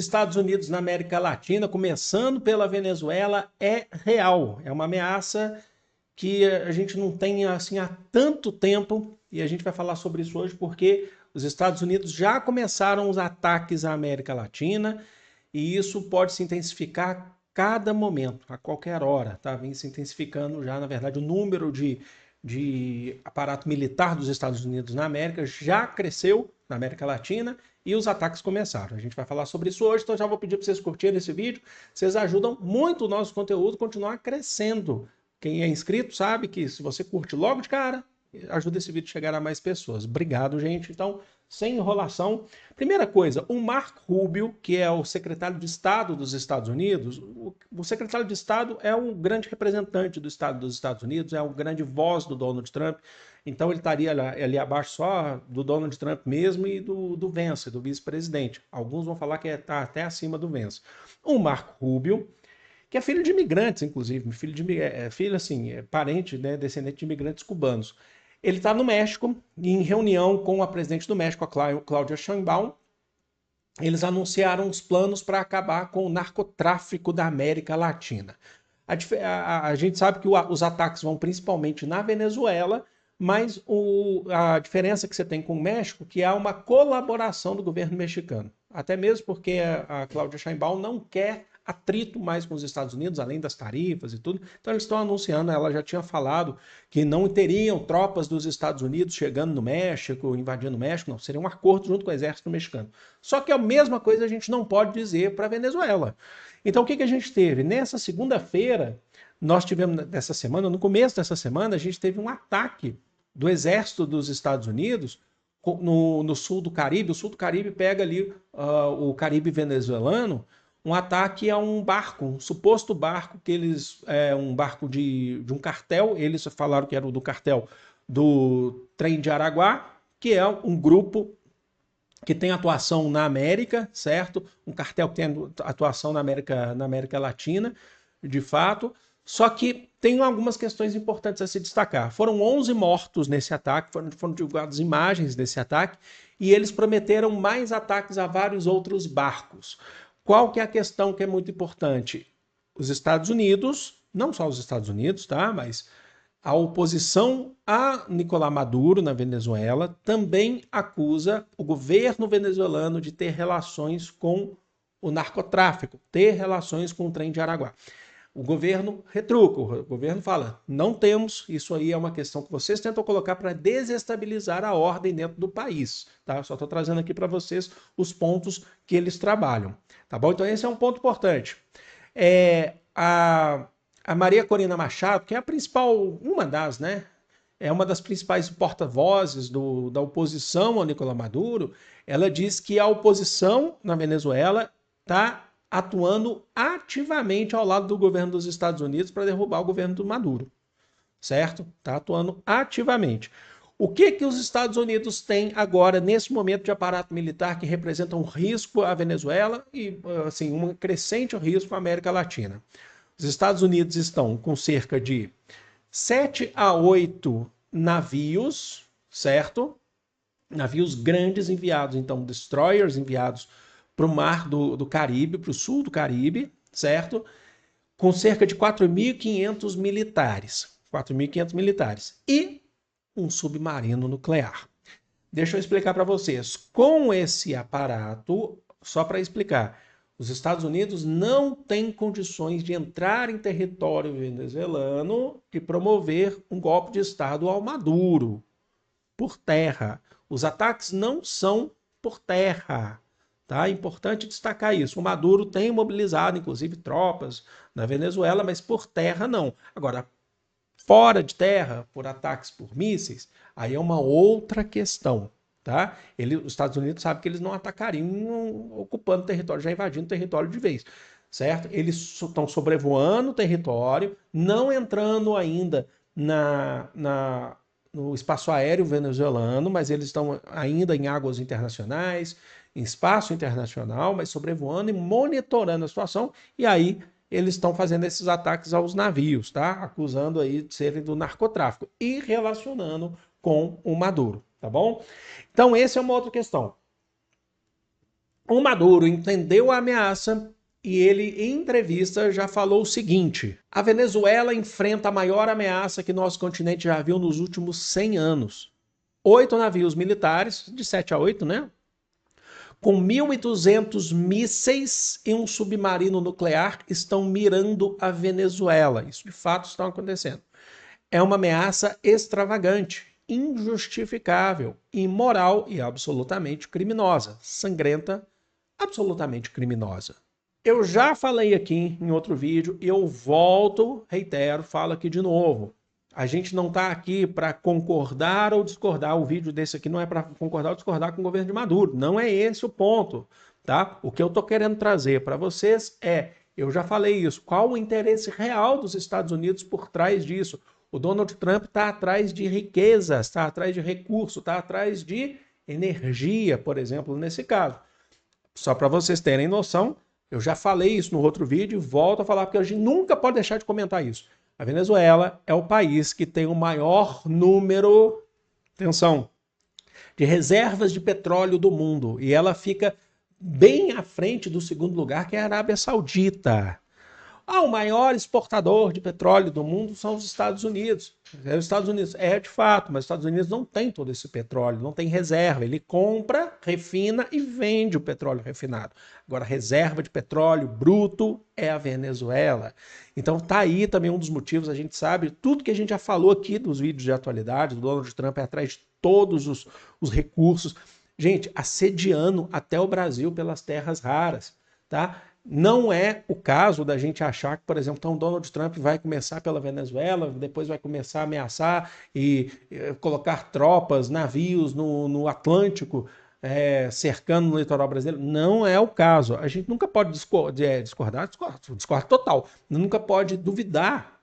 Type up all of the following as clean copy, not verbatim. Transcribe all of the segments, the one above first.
Estados Unidos na América Latina, começando pela Venezuela, é real. É uma ameaça que a gente não tem assim há tanto tempo e a gente vai falar sobre isso hoje porque os Estados Unidos já começaram os ataques à América Latina e isso pode se intensificar a cada momento, a qualquer hora, tá? Vem se intensificando já, na verdade, o número de aparato militar dos Estados Unidos na América já cresceu na América Latina e os ataques começaram. A gente vai falar sobre isso hoje, então já vou pedir para vocês curtirem esse vídeo. Vocês ajudam muito o nosso conteúdo a continuar crescendo. Quem é inscrito sabe que se você curte logo de cara, ajuda esse vídeo a chegar a mais pessoas. Obrigado, gente. Então, sem enrolação. Primeira coisa, o Marco Rubio, que é o secretário de Estado dos Estados Unidos, o secretário de Estado é o grande representante do Estado dos Estados Unidos, é o grande voz do Donald Trump. Então ele estaria ali abaixo só do Donald Trump mesmo e do Vance, do vice-presidente. Alguns vão falar que está até acima do Vance. O Marco Rubio, que é filho de imigrantes, inclusive, filho assim, parente, né, descendente de imigrantes cubanos. Ele está no México, em reunião com a presidente do México, a Cláudia Sheinbaum. Eles anunciaram os planos para acabar com o narcotráfico da América Latina. A gente sabe que os ataques vão principalmente na Venezuela, mas a diferença que você tem com o México, que há uma colaboração do governo mexicano. Até mesmo porque a Cláudia Sheinbaum não quer atrito mais com os Estados Unidos, além das tarifas e tudo. Então eles estão anunciando, ela já tinha falado que não teriam tropas dos Estados Unidos chegando no México, invadindo o México, não, seria um acordo junto com o exército mexicano. Só que a mesma coisa a gente não pode dizer para a Venezuela. Então o que a gente teve? Nessa segunda-feira, nós tivemos, dessa semana, no começo dessa semana, a gente teve um ataque do exército dos Estados Unidos no sul do Caribe. O sul do Caribe pega ali o Caribe venezuelano, um ataque a um barco, um suposto barco que eles, um barco de um cartel, eles falaram que era o do cartel do Trem de Araguá, que é um grupo que tem atuação na América, certo? Um cartel que tem atuação na América Latina, de fato. Só que tem algumas questões importantes a se destacar. Foram 11 mortos nesse ataque, foram divulgadas imagens desse ataque, e eles prometeram mais ataques a vários outros barcos. Qual que é a questão que é muito importante? Os Estados Unidos, não só os Estados Unidos, tá? Mas a oposição a Nicolás Maduro na Venezuela também acusa o governo venezuelano de ter relações com o narcotráfico, ter relações com o Trem de Araguá. O governo retruca, o governo fala, não temos, isso aí é uma questão que vocês tentam colocar para desestabilizar a ordem dentro do país, tá? Eu só estou trazendo aqui para vocês os pontos que eles trabalham, tá bom? Então esse é um ponto importante. A Maria Corina Machado, que é a principal, uma das, né? É uma das principais porta-vozes da oposição ao Nicolás Maduro. Ela diz que a oposição na Venezuela está atuando ativamente ao lado do governo dos Estados Unidos para derrubar o governo do Maduro, certo? Está atuando ativamente. O que os Estados Unidos têm agora, nesse momento de aparato militar que representa um risco à Venezuela e assim, um crescente risco à América Latina? Os Estados Unidos estão com cerca de 7 a 8 navios, certo? Navios grandes enviados, então destroyers enviados para o mar do Caribe, para o sul do Caribe, certo? Com cerca de 4.500 militares. 4.500 militares. E um submarino nuclear. Deixa eu explicar para vocês. Com esse aparato, só para explicar, os Estados Unidos não têm condições de entrar em território venezuelano e promover um golpe de Estado ao Maduro por terra. Os ataques não são por terra. Tá? É importante destacar isso. O Maduro tem mobilizado, inclusive, tropas na Venezuela, mas por terra não. Agora, fora de terra, por ataques por mísseis, aí é uma outra questão. Tá? Os Estados Unidos sabem que eles não atacariam ocupando território, já invadindo território de vez. Certo? Eles estão sobrevoando o território, não entrando ainda no espaço aéreo venezuelano, mas eles estão ainda em águas internacionais, em espaço internacional, mas sobrevoando e monitorando a situação, e aí eles estão fazendo esses ataques aos navios, tá? Acusando aí de serem do narcotráfico e relacionando com o Maduro, tá bom? Então, essa é uma outra questão. O Maduro entendeu a ameaça e ele, em entrevista, já falou o seguinte: a Venezuela enfrenta a maior ameaça que nosso continente já viu nos últimos 100 anos. 8 navios militares, de 7 a 8, né? Com 1.200 mísseis e um submarino nuclear estão mirando a Venezuela. Isso de fato está acontecendo. É uma ameaça extravagante, injustificável, imoral e absolutamente criminosa. Sangrenta, absolutamente criminosa. Eu já falei aqui em outro vídeo e eu volto, reitero, falo aqui de novo. A gente não está aqui para concordar ou discordar. O vídeo desse aqui não é para concordar ou discordar com o governo de Maduro. Não é esse o ponto, tá? O que eu estou querendo trazer para vocês é, eu já falei isso, qual o interesse real dos Estados Unidos por trás disso? O Donald Trump está atrás de riquezas, está atrás de recursos, está atrás de energia, por exemplo, nesse caso. Só para vocês terem noção, eu já falei isso no outro vídeo e volto a falar, porque a gente nunca pode deixar de comentar isso. A Venezuela é o país que tem o maior número, atenção, de reservas de petróleo do mundo. E ela fica bem à frente do segundo lugar, que é a Arábia Saudita. O maior exportador de petróleo do mundo são os Estados Unidos. Os Estados Unidos é de fato, mas os Estados Unidos não tem todo esse petróleo, não tem reserva. Ele compra, refina e vende o petróleo refinado. Agora, reserva de petróleo bruto é a Venezuela. Então tá aí também um dos motivos, a gente sabe, tudo que a gente já falou aqui dos vídeos de atualidade, o Donald Trump é atrás de todos os recursos. Gente, assediando até o Brasil pelas terras raras, tá? Não é o caso da gente achar que, por exemplo, então Donald Trump vai começar pela Venezuela, depois vai começar a ameaçar e colocar tropas, navios no Atlântico, cercando no litoral brasileiro. Não é o caso. A gente nunca pode discordar total. Nunca pode duvidar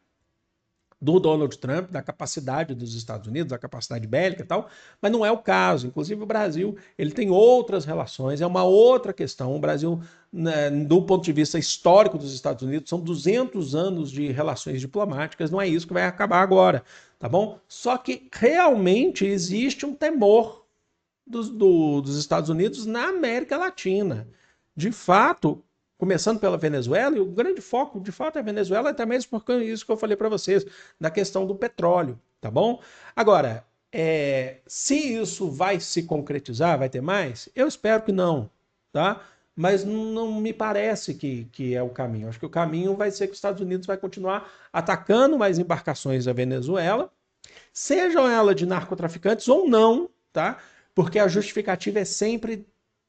do Donald Trump, da capacidade dos Estados Unidos, da capacidade bélica e tal, mas não é o caso. Inclusive o Brasil, ele tem outras relações, é uma outra questão. O Brasil, né, do ponto de vista histórico dos Estados Unidos, são 200 anos de relações diplomáticas, não é isso que vai acabar agora, tá bom? Só que realmente existe um temor dos Estados Unidos na América Latina. De fato, começando pela Venezuela, e o grande foco, de fato, é a Venezuela, até mesmo por isso que eu falei para vocês, da questão do petróleo, tá bom? Agora, se isso vai se concretizar, vai ter mais? Eu espero que não, tá? Mas não me parece que é o caminho. Acho que o caminho vai ser que os Estados Unidos vai continuar atacando mais embarcações da Venezuela, sejam elas de narcotraficantes ou não, tá? Porque a justificativa é sempre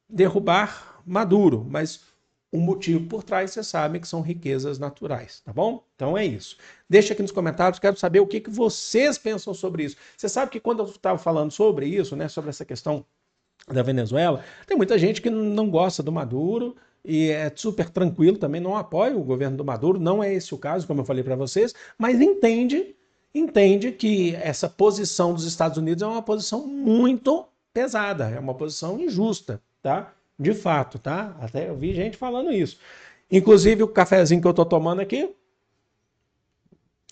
derrubar Maduro, mas o motivo por trás, você sabe que são riquezas naturais, tá bom? Então é isso. Deixa aqui nos comentários, quero saber o que vocês pensam sobre isso. Você sabe que quando eu estava falando sobre isso, né, sobre essa questão da Venezuela, tem muita gente que não gosta do Maduro e é super tranquilo, também não apoia o governo do Maduro, não é esse o caso, como eu falei para vocês, mas entende que essa posição dos Estados Unidos é uma posição muito pesada, é uma posição injusta, tá? De fato, tá? Até eu vi gente falando isso. Inclusive o cafezinho que eu tô tomando aqui,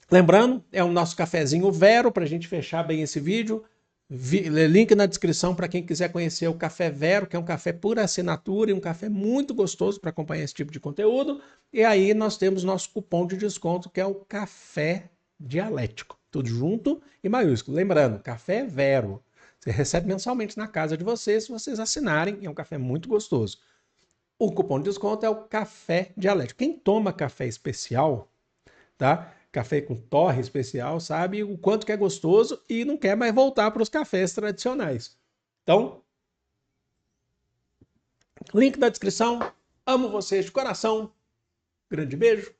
lembrando, é o nosso cafezinho Vero, para a gente fechar bem esse vídeo. Link na descrição para quem quiser conhecer o Café Vero, que é um café por assinatura e um café muito gostoso para acompanhar esse tipo de conteúdo. E aí nós temos nosso cupom de desconto, que é o Café Dialético. Tudo junto e maiúsculo. Lembrando, Café Vero. Você recebe mensalmente na casa de vocês, se vocês assinarem. É um café muito gostoso. O cupom de desconto é o Café Dialético. Quem toma café especial, tá? Café com torre especial, sabe o quanto que é gostoso e não quer mais voltar para os cafés tradicionais. Então, link na descrição. Amo vocês de coração. Grande beijo.